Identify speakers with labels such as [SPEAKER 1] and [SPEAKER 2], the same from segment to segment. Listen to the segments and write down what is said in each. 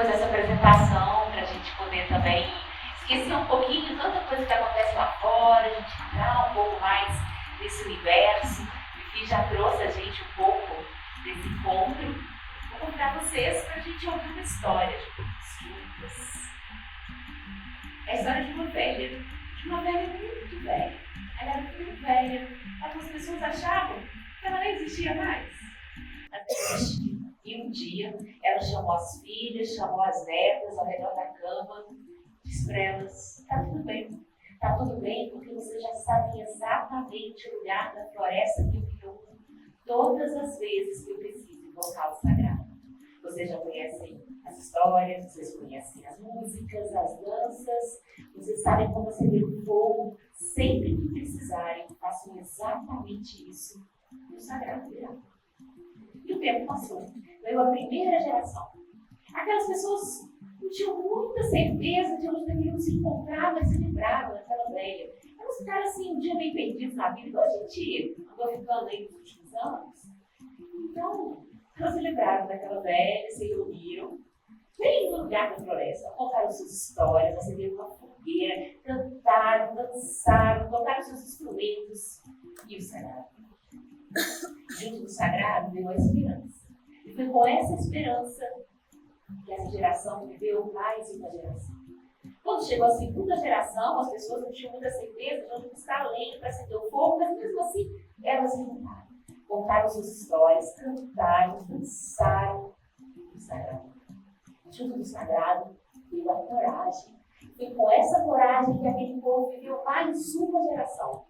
[SPEAKER 1] depois dessa apresentação, para a gente poder também esquecer um pouquinho de tanta coisa que acontece lá fora, a gente entrar um pouco mais nesse universo. O Vivi já trouxe a gente um pouco desse encontro. Vou convidar vocês para a gente ouvir uma história juntas. É a história de uma velha muito velha. Ela era muito velha, mas as pessoas achavam que ela não existia mais. Mas existia. E um dia ela chamou as filhas, chamou as netas ao redor da cama, disse para elas: está tudo bem, porque você já sabe exatamente o lugar da floresta que eu me reúno todas as vezes que eu preciso invocar o sagrado. Vocês já conhecem as histórias, vocês conhecem as músicas, as danças, vocês sabem como acender o fogo sempre que precisarem. Façam exatamente isso no sagrado verão. E o tempo passou. Veio a primeira geração. Aquelas pessoas não tinham muita certeza de onde deveriam se encontrar, mas se lembravam daquela velha. Elas ficaram assim, um dia meio perdidos na vida, igual a gente andou ficando aí nos últimos anos. Então, elas se lembraram daquela velha, se reuniram, bem no lugar da floresta, contaram suas histórias, acenderam uma fogueira, cantaram, dançaram, tocaram seus instrumentos e o sagrado. Junto do sagrado veio a esperança. E foi com essa esperança que essa geração viveu mais uma geração. Quando chegou a segunda geração, as pessoas não tinham muita certeza de onde buscar lenha para acender o fogo, mas mesmo assim, elas se juntaram. Contaram suas histórias, cantaram, dançaram o sagrado. Junto do sagrado veio a coragem. Foi com essa coragem que aquele povo viveu mais uma geração.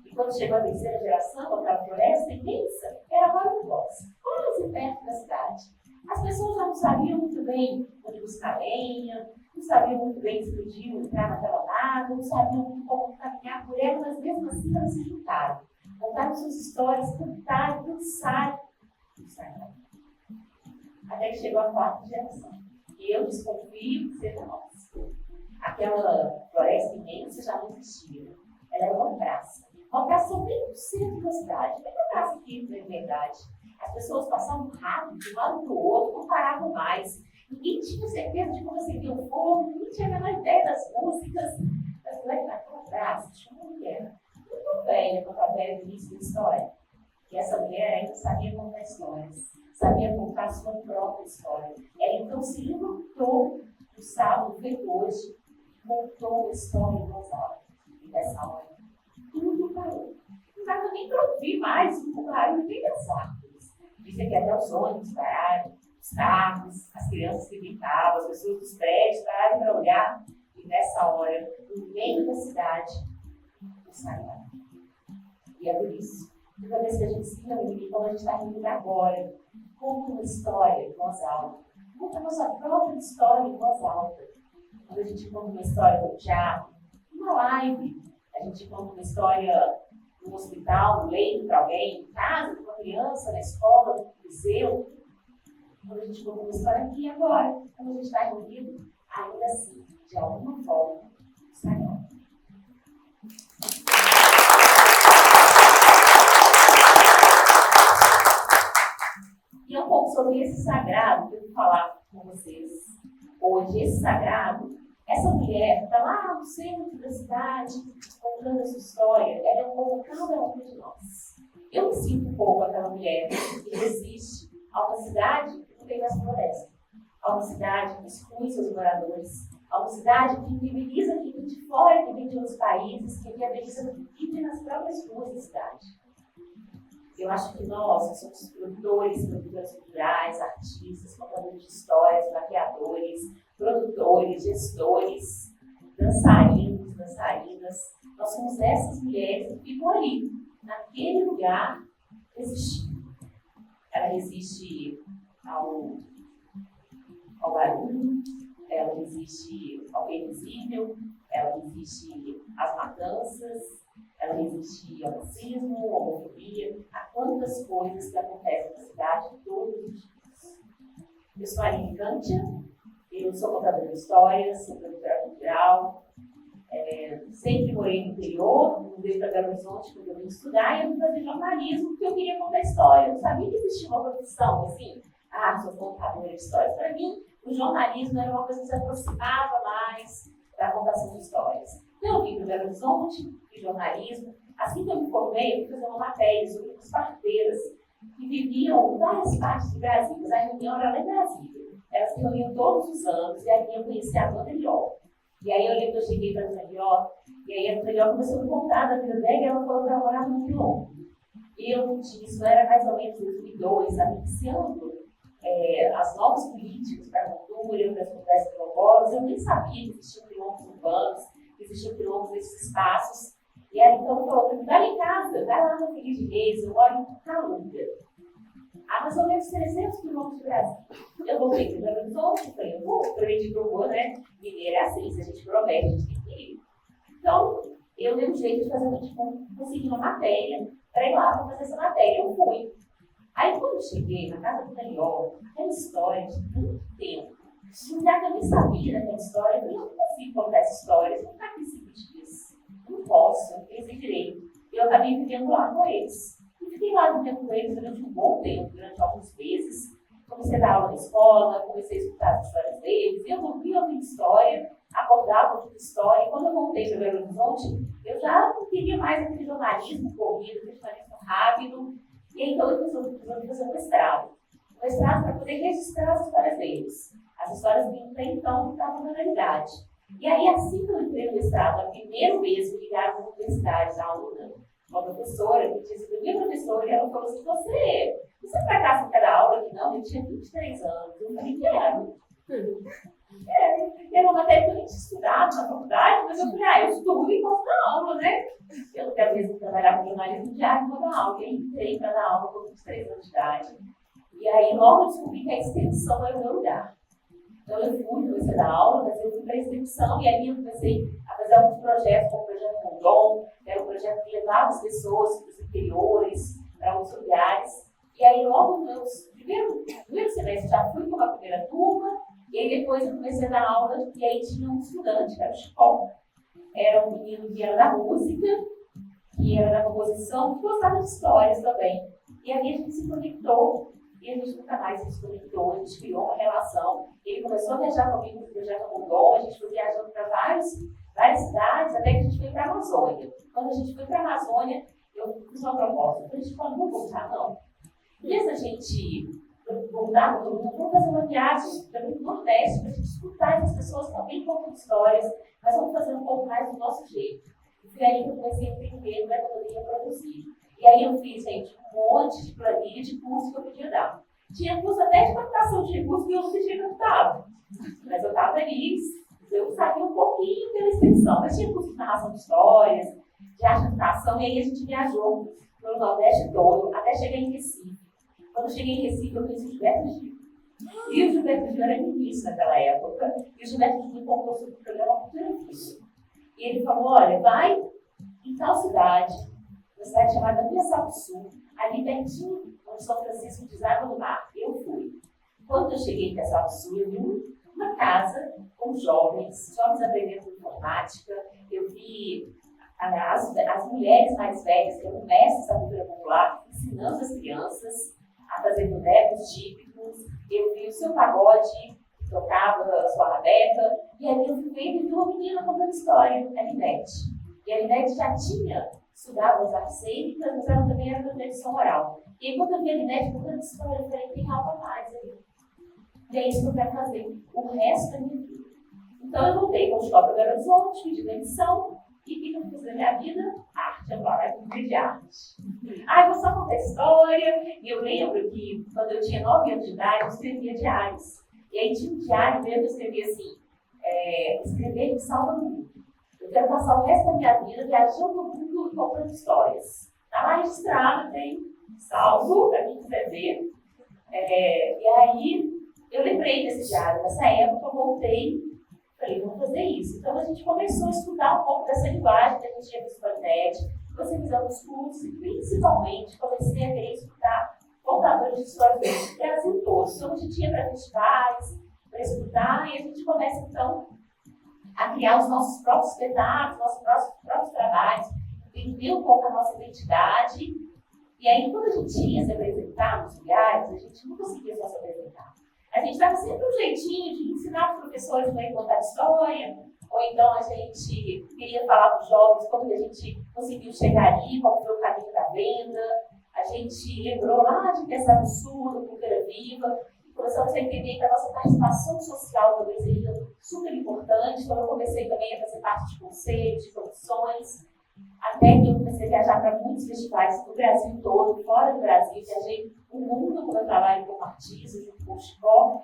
[SPEAKER 1] E quando chegou a terceira geração, aquela floresta imensa, era maravilhosa, quase perto da cidade. As pessoas já não sabiam muito bem onde buscar lenha, não sabiam muito bem se podiam entrar naquela nave, não sabiam muito como caminhar por ela, mas mesmo assim elas se juntaram. Contaram suas histórias, cantaram, dançaram no sagrado. Até que chegou a quarta geração. E eu desconfio que seja nossa. Aquela floresta imensa já não existia. Ela era uma praça. Uma praça bem no centro da cidade. Bem uma praça aqui, na verdade. As pessoas passavam rápido de um lado para o outro, não paravam mais. Ninguém tinha certeza de como acender o fogo, ninguém tinha a menor ideia das músicas. Mas naquela praça tinha uma mulher muito velha, quanto a velha do início da história. E essa mulher ainda sabia contar histórias, sabia contar a sua própria história. Ela então se levantou no sábado feito hoje, contou a história em voz alta. E nessa hora, tudo parou. Não dava nem para ouvir mais o barulho nem das árvores. Dizem que até os ônibus pararam, os carros, as crianças que brincavam, as pessoas dos prédios pararam para olhar. E nessa hora, no meio da cidade, o sagrado. E é por isso, toda vez que a gente se reúne, como a gente está reunindo agora, conta uma história em voz alta. Conta a nossa própria história em voz alta. Quando a gente conta uma história no teatro, numa live, a gente conta uma história no hospital, no leito para alguém, em casa, com uma criança, na escola, no museu. Quando a gente conta uma história aqui agora, quando a gente está reunido, ainda assim, de alguma forma, sagrado. E é um pouco sobre esse sagrado que eu vou falar com vocês hoje. Esse sagrado, essa mulher está lá no centro da cidade, contando a sua história. Ela é um pouco cada uma de nós. Eu me sinto um pouco aquela mulher que resiste a uma cidade que não tem mais floresta, a uma cidade que exclui seus moradores, a uma cidade que inviabiliza quem vem de fora, que vem de outros países, que inviabiliza quem vive nas próprias ruas da cidade. Eu acho que nós, que somos produtoras culturais, artistas, contadores de histórias, maquiadores, produtores, gestores, dançarinos, dançarinas, nós somos essas mulheres que ficam ali, naquele lugar, resistindo. Ela resiste ao barulho, ela resiste ao invisível, ela resiste às matanças, ela resiste ao racismo, à homofobia, a quantas coisas que acontecem na cidade todos os dias. Eu sou a Aline Cântia, eu sou contadora de histórias, sou produtora cultural, sempre morei no interior, mudei para Belo Horizonte quando eu vim estudar, e eu vim fazer jornalismo porque eu queria contar história. Eu não sabia que existia uma profissão assim, sou contadora de histórias. Para mim, o jornalismo era uma coisa que se aproximava mais da contação de histórias. Então, eu vim para Belo Horizonte, fiz jornalismo. Assim que eu me formei, eu fui fazer uma matéria sobre as parteiras que viviam em várias partes do Brasil, mas a reunião era lá em Brasília. Elas se reuniam todos os anos, e aí eu conheci a Dona Elió. E aí eu lembro que eu cheguei para a Dona Elió, e aí a Dona Elió começou a me contar da vida dela, e ela falou que ela morava no Quilombo. E eu disse, isso era mais ou menos 2002, estava iniciando as novas políticas para a cultura, para as comunidades quilombolas. Eu nem sabia que existiam quilombos urbanos, que existiam quilombos nesses espaços. E aí então falou para mim, vai em casa, vai lá na Feliz de Reis, eu moro em Calunga. A mais ou menos 300 quilômetros do Brasil. Eu voltei para o Belo Horizonte, falei, eu vou, prometi que eu vou, né? Mineiro é assim, se a gente promete, a gente tem que ir. Então, eu dei um jeito de fazer, conseguir uma matéria para ir lá para fazer essa matéria. Eu fui. Aí, quando eu cheguei na casa do Daniel, aquela história de muito tempo, um lugar que eu nem sabia daquela história, eu falei, eu não consigo contar essa história, eu vou ficar aqui 5 dias. Eu não posso, eles têm direito. Eu acabei vivendo lá com eles. E fiquei lá vivendo com eles durante um bom tempo, durante alguns meses. Comecei a dar aula na escola, comecei a escutar as histórias deles. Eu dormia ouvindo história, acordava ouvindo história. E quando eu voltei para Belo Horizonte, eu já não queria mais aquele jornalismo corrido, aquele jornalismo rápido. E então eu resolvi fazer um mestrado. Um mestrado para poder registrar as histórias deles. As histórias que até então estavam na realidade. E aí, assim que eu entrei no mestrado, no primeiro mês, me ligaram na universidade, a aluna, uma professora, que tinha sido minha professora, e ela falou assim, você fracassou em cada aula aqui? Não, eu tinha 23 anos. Eu falei, quero. Era uma matéria que eu nem tinha estudado na faculdade, mas eu falei, eu estudo e posso dar aula, né? Eu até mesmo trabalhava com jornalismo diário e vou dar aula. E aí entrei para dar aula com 23 anos de idade. E aí logo eu descobri que a extensão era o meu lugar. Então eu comecei a dar aula, mas eu fui para a extensão e aí eu comecei a fazer alguns projetos, como o projeto Rondon, que era um projeto que levava as pessoas para os interiores, para outros lugares. E aí logo no meu primeiro semestre já fui com a primeira turma, e aí depois eu comecei a dar aula, e aí tinha um estudante, que era o Chicó. Era um menino que era da música, que era da composição, que gostava de histórias também. E aí a gente se conectou, e a gente nunca mais se desconectou, a gente criou uma relação. Ele começou a viajar comigo no projeto Rondon, a gente foi viajando para várias cidades, até que a gente foi para a Amazônia. Quando a gente foi para a Amazônia, eu fiz uma proposta. Eu falei, a gente falou, não vou voltar, não. Em vez da gente voltar, vamos fazer uma viagem para o Nordeste, para a gente escutar essas pessoas também contando histórias, mas vamos fazer um pouco mais do nosso jeito. E foi aí que eu comecei a entender como é que eu poderia produzir. E aí eu fiz, gente, um monte de planilha de curso que eu podia dar. Tinha curso até de captação de recursos que eu não tinha captado. Mas eu estava feliz, eu sabia um pouquinho pela extensão. Mas tinha curso de narração de histórias, de arte de narração, e aí a gente viajou pelo Nordeste todo, até chegar em Recife. Quando eu cheguei em Recife, eu conheci o Gilberto Gil. E o Gilberto Gil era ministro naquela época, e o Gilberto Gil comprou sobre o programa Cultura Viva. E ele falou, olha, vai em tal cidade, uma cidade chamada Piaçaba do Sul, ali pertinho, onde São Francisco deságua no mar. Eu fui. Quando eu cheguei em Piaçaba do Sul, eu vi uma casa com jovens aprendendo informática. Eu vi as mulheres mais velhas, que eram mestres da cultura popular, ensinando as crianças a fazer bonecos típicos. Eu vi o Seu Pagode, que tocava a sua rabeca, e ali eu vi uma menina contando história, a Linete. E a Linete já tinha estudado as artes cênicas, mas ela também era da tradição oral. E aí, quando eu vi a Linete contando história, eu falei, tem algo a mais ali. E é isso que eu quero fazer o resto da minha vida. Então eu voltei com o Escola Belo Horizonte, pedi demissão, e o que eu fiz na minha vida? Arte, agora eu viver de arte. Eu vou só contar história. E eu lembro que quando eu tinha 9 anos de idade, eu escrevia diários. E aí tinha um diário mesmo, eu escrevia assim, escrever me salva no mundo. Eu quero passar o resto da minha vida viajando no mundo e contando histórias. Está lá registrado, tem salvo, para quem quiser ver. E aí eu lembrei desse diário. Nessa época eu voltei, falei, vamos fazer isso. Então a gente começou a estudar um pouco dessa linguagem que a gente tinha visto na internet. Você fiz alguns cursos e principalmente comecei a querer escutar contadores de histórias do Brasil todo. Então a gente ia para festivais, para escutar, e a gente começa então a criar os nossos próprios espetáculos, nossos próprios trabalhos, entender um pouco a nossa identidade. E aí, quando a gente ia se apresentar nos lugares, a gente não conseguia só se apresentar. a gente dava sempre um jeitinho de ensinar os professores como é contar história, ou então a gente queria falar para os jovens como que a gente conseguiu chegar ali, qual foi o caminho da venda. A gente lembrou lá de Pensar no Sul, do Cultura Viva, e começamos a entender que a nossa participação social também seria super importante. Então eu comecei também a fazer parte de conselhos, de comissões, até que eu comecei a viajar para muitos festivais do Brasil todo, fora do Brasil, viajei o mundo com o meu trabalho como artista, junto com o Chicó.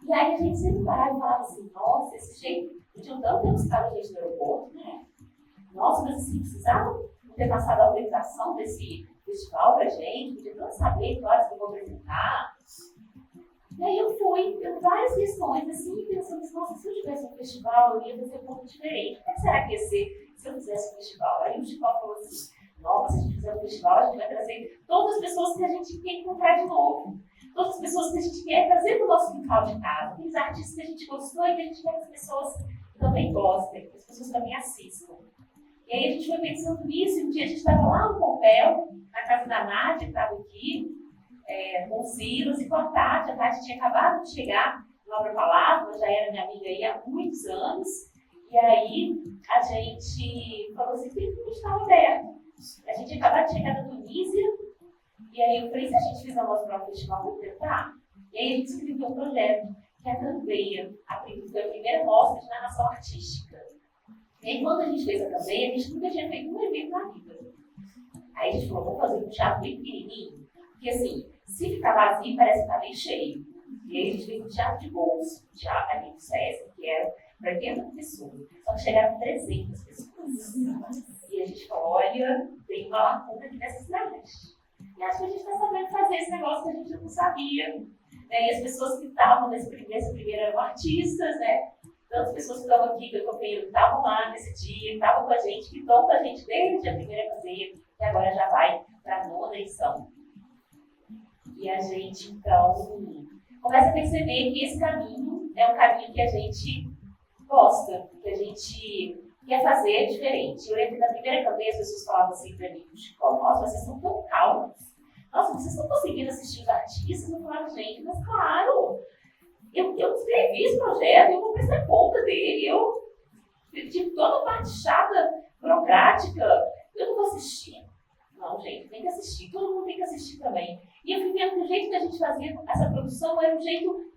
[SPEAKER 1] E aí a gente sempre parava e falava assim, nossa, esse jeito, podiam tanto ter buscado a gente no aeroporto, né? Nossa, mas assim, precisavam ter passado a autorização desse festival pra gente, podia tanto saber que horas que eu vou apresentar. E aí eu fui, tendo várias questões, assim, pensando, nossa, se eu tivesse um festival, eu ia fazer um pouco diferente. Como será que ia ser se eu fizesse um festival? Aí o Chico falou assim, nossa, se a gente fizer um festival, a gente vai trazer todas as pessoas que a gente quer encontrar de novo. Todas as pessoas que a gente quer trazer para o nosso quintal de casa. Aqueles artistas que a gente gostou e que a gente quer que as pessoas também gostem, que as pessoas também assistam. E aí a gente foi pensando nisso, e um dia a gente estava lá no Pompéu, na casa da Nádia, que estava aqui, com o Silas e com a Tati. A Tati tinha acabado de chegar no Abra Palavra, já era minha amiga aí há muitos anos. E aí a gente falou assim, tem que estar aberto. A gente tinha acabado de chegar da Tunísia, e aí eu falei, se a gente fizer o nosso próprio festival, vamos tentar? E aí a gente escreveu um projeto, que é a Campeia, foi a primeira mostra de narração artística. E aí quando a gente fez a Campeia, a gente nunca tinha feito um evento na vida. Aí a gente falou, vamos fazer um teatro bem pequenininho, porque assim, se ficar vazio, parece que está bem cheio. E aí a gente fez um teatro de bolso, um teatro ali do SESC, que era para 80 pessoas. Só que chegaram 300 pessoas. E a gente falou, olha, tem uma lacuna aqui nessa cidade. E acho que a gente está sabendo fazer esse negócio que a gente não sabia. Né? E as pessoas que estavam nesse primeiro eram artistas, né? Tantas pessoas que estão aqui, que eu acompanhei, estavam lá nesse dia, estavam com a gente, que estão com a gente desde a primeira campeia, que agora já vai para a 9ª edição. E a gente, então, começa a perceber que esse caminho é um caminho que a gente gosta, que a gente quer fazer diferente. Eu lembro que na primeira campeia as pessoas falavam assim para mim, Chico, nossa, vocês estão tão calmos. Nossa, vocês estão conseguindo assistir os artistas? Eu falava, gente, mas claro, eu escrevi esse projeto, eu vou prestar conta dele, eu tive toda a parte chata, burocrática, eu não vou assistir. Não, gente, tem que assistir, todo mundo tem que assistir também. E eu fui vendo que o jeito que a gente fazia essa produção era um jeito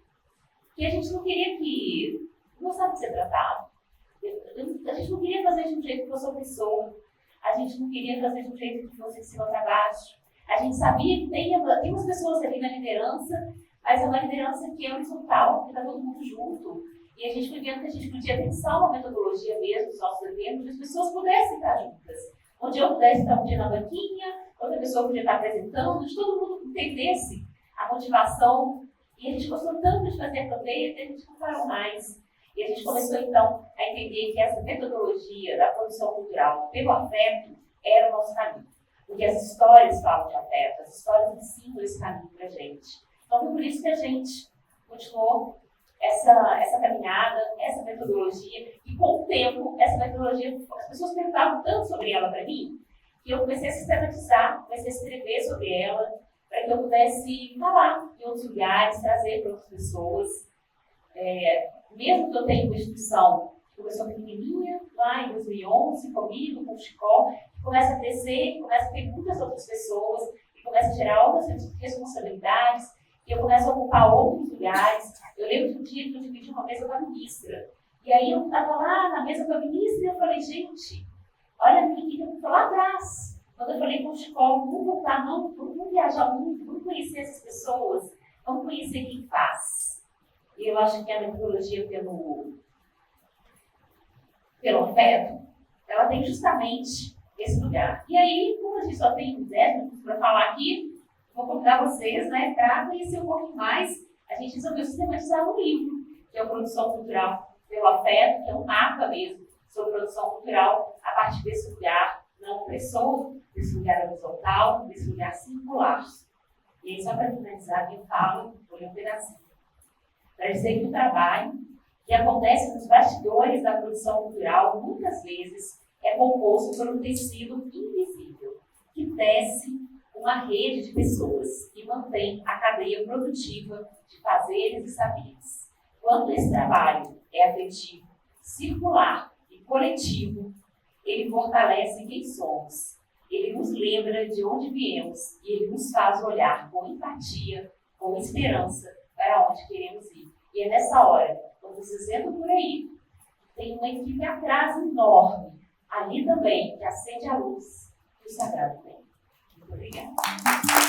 [SPEAKER 1] que a gente não queria que... não sabe ser tratado. A gente não queria fazer de um jeito que fosse opressor. A gente não queria fazer de um jeito que fosse de cima para baixo. A gente sabia que tem umas pessoas ali na liderança, mas é uma liderança que é horizontal, que está todo mundo junto. E a gente foi vendo que a gente podia pensar uma metodologia mesmo dos nossos eventos, onde as pessoas pudessem estar juntas. Onde eu pudesse estar um dia na banquinha, outra pessoa podia estar apresentando, onde todo mundo entendesse a motivação. E a gente gostou tanto de fazer a campanha que a gente não parou mais. E a gente começou, então, a entender que essa metodologia da produção cultural pelo afeto era o nosso caminho. Porque as histórias falam de afeto, as histórias ensinam esse caminho para a gente. Então, foi por isso que a gente continuou essa caminhada, essa metodologia. E, com o tempo, essa metodologia, as pessoas perguntavam tanto sobre ela para mim, que eu comecei a sistematizar, comecei a escrever sobre ela, para que eu pudesse falar em outros lugares, trazer para outras pessoas. Mesmo que eu tenha uma instituição que começou pequenininha, lá em 2011, comigo, com o Chicó, que começa a crescer, começa a ter muitas outras pessoas, e começa a gerar outras responsabilidades, e eu começo a ocupar outros lugares. Eu lembro de um dia que eu dividi uma mesa com a ministra, e aí eu estava lá na mesa com a ministra e eu falei, gente, olha a minha equipe, eu estou lá atrás. Quando eu falei com o Chicó, vamos voltar, não, vamos viajar o mundo, vamos conhecer essas pessoas, vamos conhecer quem faz. E eu acho que a metodologia pelo afeto, ela tem justamente esse lugar. E aí, como a gente só tem 10 minutos para falar aqui, vou convidar vocês, né, para conhecer um pouquinho mais. A gente resolveu sistematizar um livro, que é a Produção Cultural pelo Afeto, que é um mapa mesmo sobre produção cultural a partir desse lugar não opressor, desse lugar horizontal, desse lugar circular. E aí, só para finalizar, eu falo, vou ler um pedacinho. Para dizer que o trabalho que acontece nos bastidores da produção cultural, muitas vezes, é composto por um tecido invisível, que tece o uma rede de pessoas que mantém a cadeia produtiva de fazeres e saberes. Quando esse trabalho é afetivo, circular e coletivo, ele fortalece quem somos. Ele nos lembra de onde viemos e ele nos faz olhar com empatia, com esperança para onde queremos ir. E é nessa hora, quando vocês entram por aí, tem uma equipe atrás enorme, ali também, que acende a luz que o Sagrado tem. Muito obrigada.